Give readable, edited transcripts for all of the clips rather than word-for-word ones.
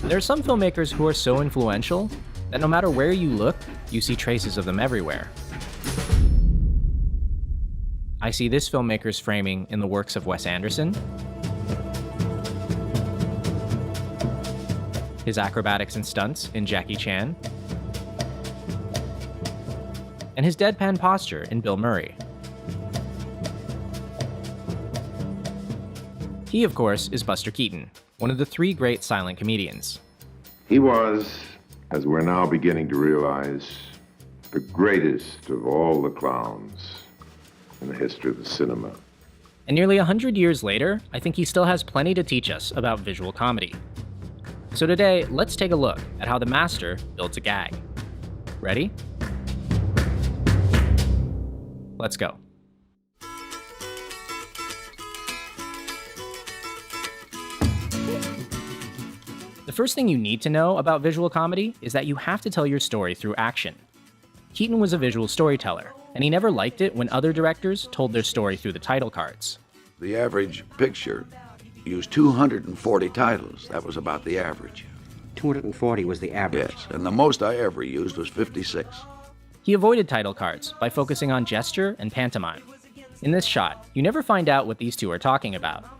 There are some filmmakers who are so influential that no matter where you look, you see traces of them everywhere. I see this filmmaker's framing in the works of Wes Anderson, his acrobatics and stunts in Jackie Chan, and his deadpan posture in Bill Murray. He, of course, is Buster Keaton, one of the three great silent comedians. He was, as we're now beginning to realize, the greatest of all the clowns in the history of the cinema. And nearly 100 years later, I think he still has plenty to teach us about visual comedy. So today, let's take a look at how the master builds a gag. Ready? Let's go. The first thing you need to know about visual comedy is that you have to tell your story through action. Keaton was a visual storyteller, and he never liked it when other directors told their story through the title cards. The average picture used 240 titles. That was about the average. 240 was the average. Yes, and the most I ever used was 56. He avoided title cards by focusing on gesture and pantomime. In this shot, you never find out what these two are talking about.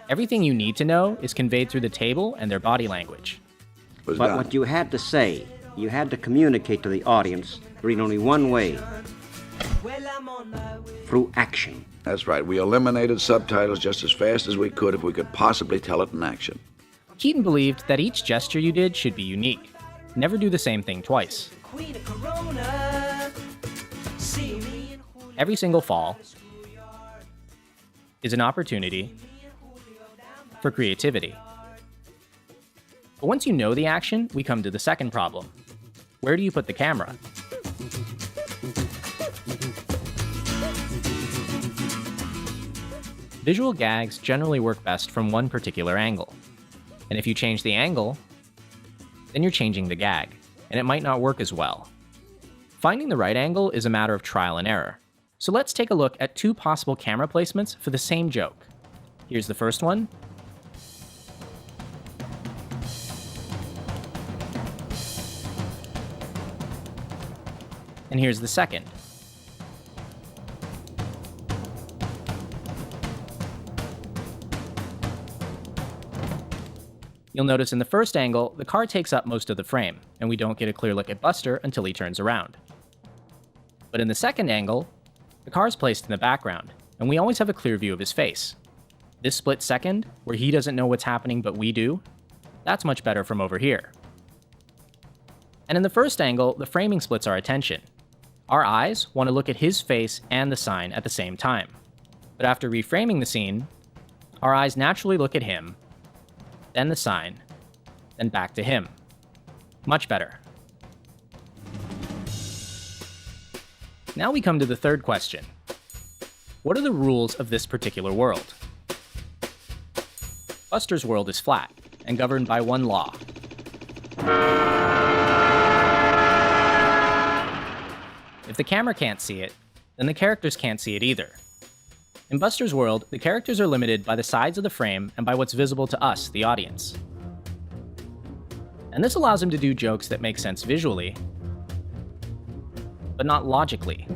Everything you need to know is conveyed through the table and their body language. But what you had to say, you had to communicate to the audience in only one way. Through action. That's right. We eliminated subtitles just as fast as we could if we could possibly tell it in action. Keaton believed that each gesture you did should be unique. Never do the same thing twice. Every single fall is an opportunity for creativity. But once you know the action, we come to the second problem. Where do you put the camera? Visual gags generally work best from one particular angle. And if you change the angle, then you're changing the gag, and it might not work as well. Finding the right angle is a matter of trial and error. So let's take a look at two possible camera placements for the same joke. Here's the first one. And here's the second. You'll notice in the first angle, the car takes up most of the frame, and we don't get a clear look at Buster until he turns around. But in the second angle, the car is placed in the background, and we always have a clear view of his face. This split second, where he doesn't know what's happening but we do, that's much better from over here. And in the first angle, the framing splits our attention. Our eyes want to look at his face and the sign at the same time. But after reframing the scene, our eyes naturally look at him, then the sign, then back to him. Much better. Now we come to the third question. What are the rules of this particular world? Buster's world is flat and governed by one law. If the camera can't see it, then the characters can't see it either. In Buster's world, the characters are limited by the sides of the frame and by what's visible to us, the audience. And this allows him to do jokes that make sense visually, but not logically.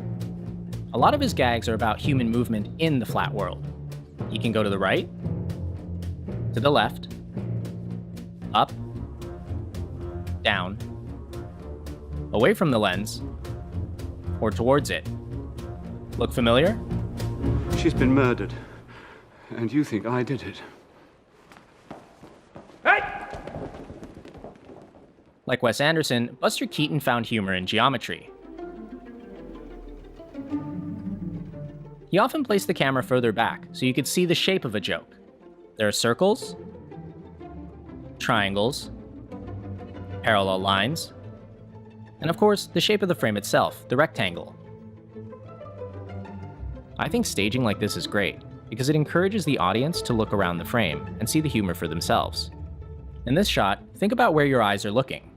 A lot of his gags are about human movement in the flat world. He can go to the right, to the left, up, down, away from the lens, or towards it. Look familiar? She's been murdered, and you think I did it. Hey! Like Wes Anderson, Buster Keaton found humor in geometry. He often placed the camera further back so you could see the shape of a joke. There are circles, triangles, parallel lines, and of course, the shape of the frame itself, the rectangle. I think staging like this is great, because it encourages the audience to look around the frame and see the humor for themselves. In this shot, think about where your eyes are looking.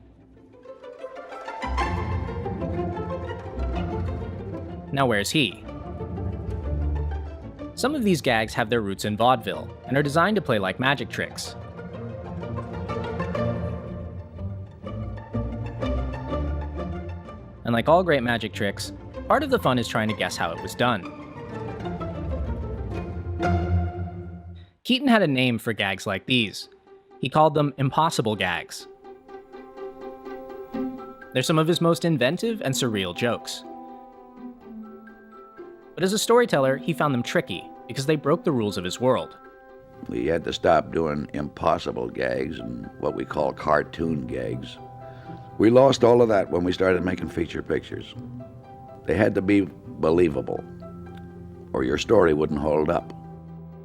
Now where's he? Some of these gags have their roots in vaudeville, and are designed to play like magic tricks. like all great magic tricks, part of the fun is trying to guess how it was done. Keaton had a name for gags like these. He called them impossible gags. They're some of his most inventive and surreal jokes. But as a storyteller, he found them tricky because they broke the rules of his world. We had to stop doing impossible gags and what we call cartoon gags. We lost all of that when we started making feature pictures. They had to be believable, or your story wouldn't hold up.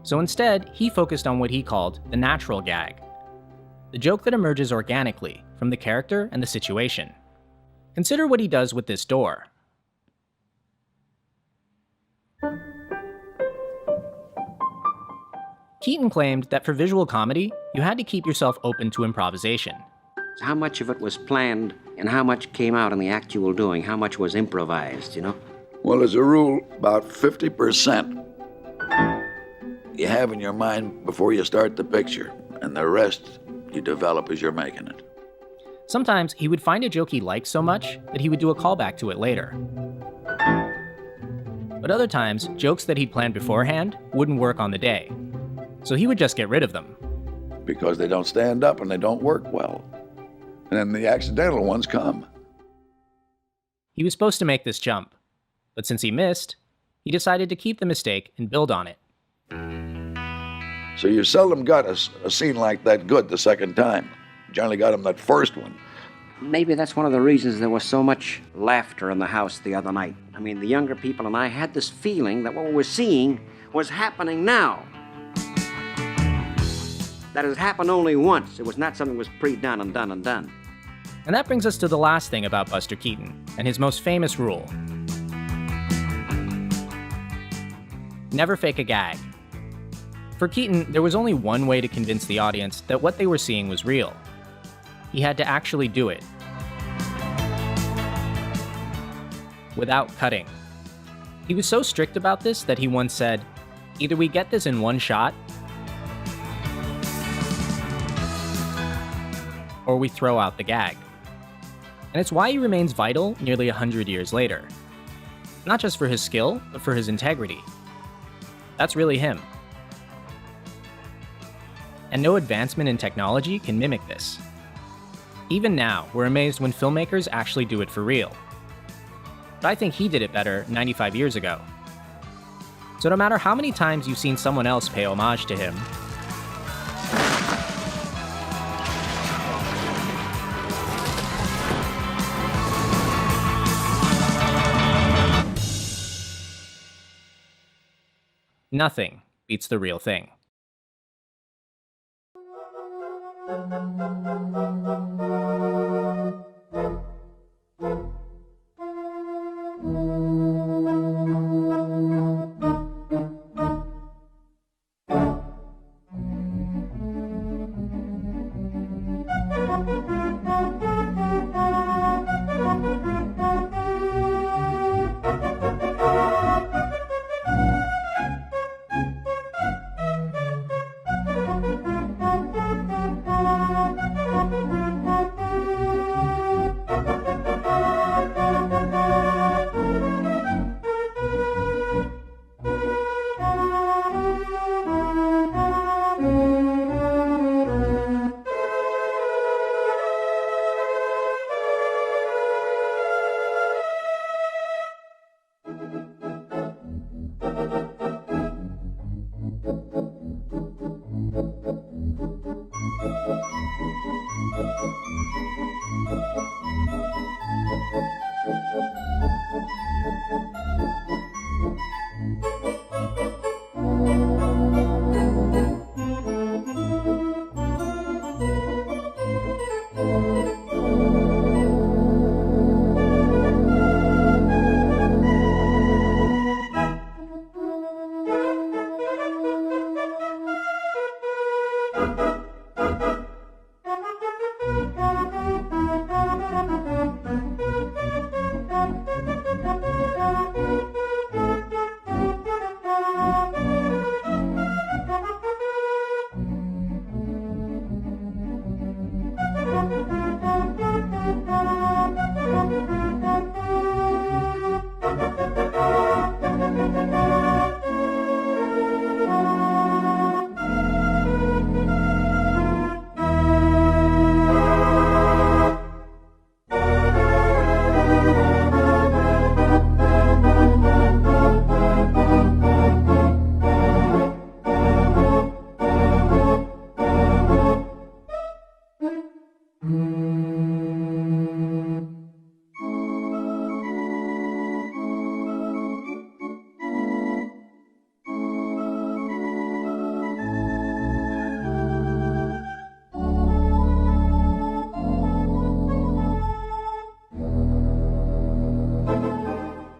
So instead, he focused on what he called the natural gag, the joke that emerges organically from the character and the situation. Consider what he does with this door. Keaton claimed that for visual comedy, you had to keep yourself open to improvisation. How much of it was planned and how much came out in the actual doing? How much was improvised, you know? Well, as a rule, about 50% you have in your mind before you start the picture, and the rest you develop as you're making it. Sometimes he would find a joke he liked so much that he would do a callback to it later. But other times, jokes that he'd planned beforehand wouldn't work on the day, so he would just get rid of them. Because they don't stand up and they don't work well. And then the accidental ones come. He was supposed to make this jump, but since he missed, he decided to keep the mistake and build on it. So you seldom got a scene like that good the second time. You generally got them that first one. Maybe that's one of the reasons there was so much laughter in the house the other night. I mean, the younger people and I had this feeling that what we were seeing was happening now. That it happened only once. It was not something that was pre-done and done and done. And that brings us to the last thing about Buster Keaton, and his most famous rule. Never fake a gag. For Keaton, there was only one way to convince the audience that what they were seeing was real. He had to actually do it. Without cutting. He was so strict about this that he once said, "Either we get this in one shot, or we throw out the gag." And it's why he remains vital nearly 100 years later. Not just for his skill, but for his integrity. That's really him. And no advancement in technology can mimic this. Even now, we're amazed when filmmakers actually do it for real. But I think he did it better 95 years ago. So no matter how many times you've seen someone else pay homage to him, nothing beats the real thing.